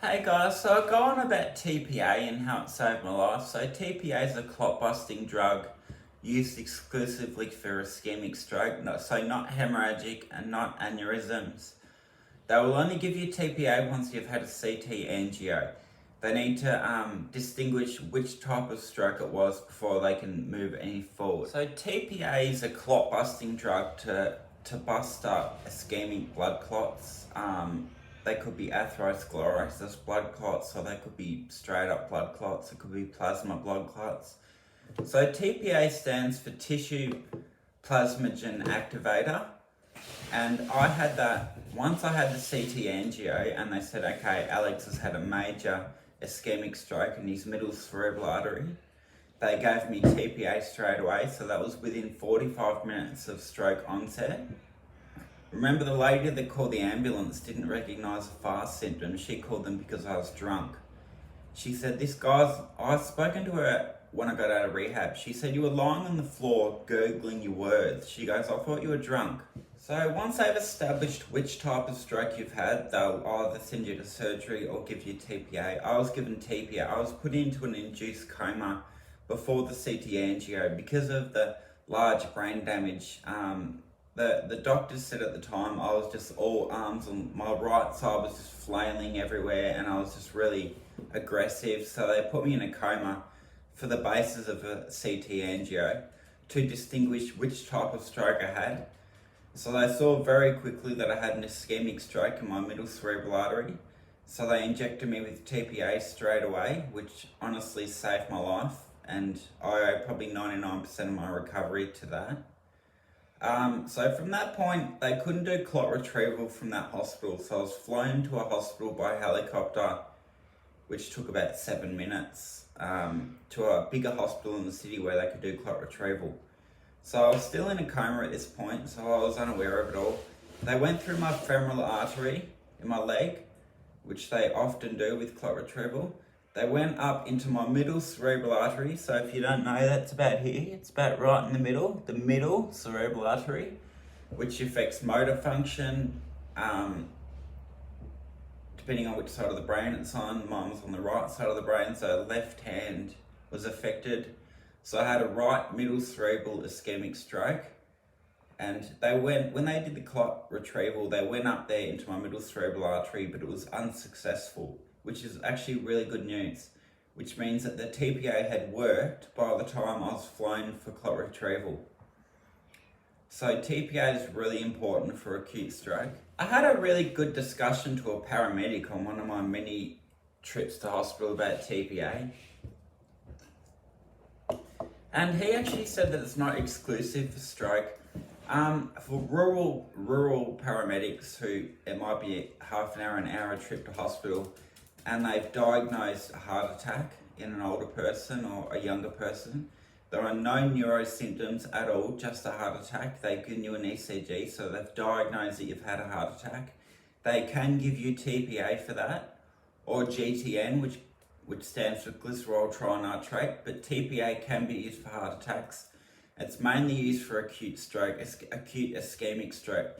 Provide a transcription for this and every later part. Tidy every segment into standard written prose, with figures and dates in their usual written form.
Hey guys, so I'll go on about TPA and how it saved my life. So TPA is a clot busting drug used exclusively for ischemic stroke, so not hemorrhagic and not aneurysms. They will only give you TPA once you've had a CT angio. They need to distinguish which type of stroke it was before they can move any forward. So TPA is a clot busting drug to bust up ischemic blood clots. They could be atherosclerosis blood clots, so they could be straight up blood clots, it could be plasma blood clots. So TPA stands for tissue plasminogen activator. And I had that, once I had the CT angio and they said, okay, Alex has had a major ischemic stroke in his middle cerebral artery. They gave me TPA straight away, so that was within 45 minutes of stroke onset. Remember, the lady that called the ambulance didn't recognise the fast symptoms. She called them because I was drunk. She said, I've spoken to her when I got out of rehab. She said, you were lying on the floor gurgling your words. She goes, I thought you were drunk. So once they've established which type of stroke you've had, they'll either send you to surgery or give you TPA. I was given TPA. I was put into an induced coma before the CT angio because of the large brain damage. The doctors said at the time I was just all arms, on my right side was just flailing everywhere and I was just really aggressive. So they put me in a coma for the basis of a CT angio to distinguish which type of stroke I had. So they saw very quickly that I had an ischemic stroke in my middle cerebral artery. So they injected me with TPA straight away, which honestly saved my life. And I owe probably 99% of my recovery to that. So from that point, they couldn't do clot retrieval from that hospital. So I was flown to a hospital by helicopter, which took about 7 minutes, to a bigger hospital in the city where they could do clot retrieval. So I was still in a coma at this point, so I was unaware of it all. They went through my femoral artery in my leg, which they often do with clot retrieval. They went up into my middle cerebral artery. So if you don't know, that's about here. It's about right in the middle cerebral artery, which affects motor function, depending on which side of the brain it's on. Mine was on the right side of the brain, so left hand was affected. So I had a right middle cerebral ischemic stroke. And when they did the clot retrieval, they went up there into my middle cerebral artery, but it was unsuccessful, which is actually really good news, which means that the TPA had worked by the time I was flown for clot retrieval. So TPA is really important for acute stroke. I had a really good discussion to a paramedic on one of my many trips to hospital about TPA. And he actually said that it's not exclusive for stroke. For rural paramedics who it might be half an hour trip to hospital, and they've diagnosed a heart attack in an older person or a younger person, there are no neuro symptoms at all, just a heart attack. They've given you an ECG, so they've diagnosed that you've had a heart attack. They can give you TPA for that, or GTN, which stands for glycerol trinitrate, but TPA can be used for heart attacks. It's mainly used for acute stroke, acute ischemic stroke.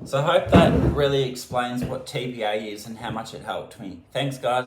So I hope that really explains what TPA is and how much it helped me. Thanks, guys.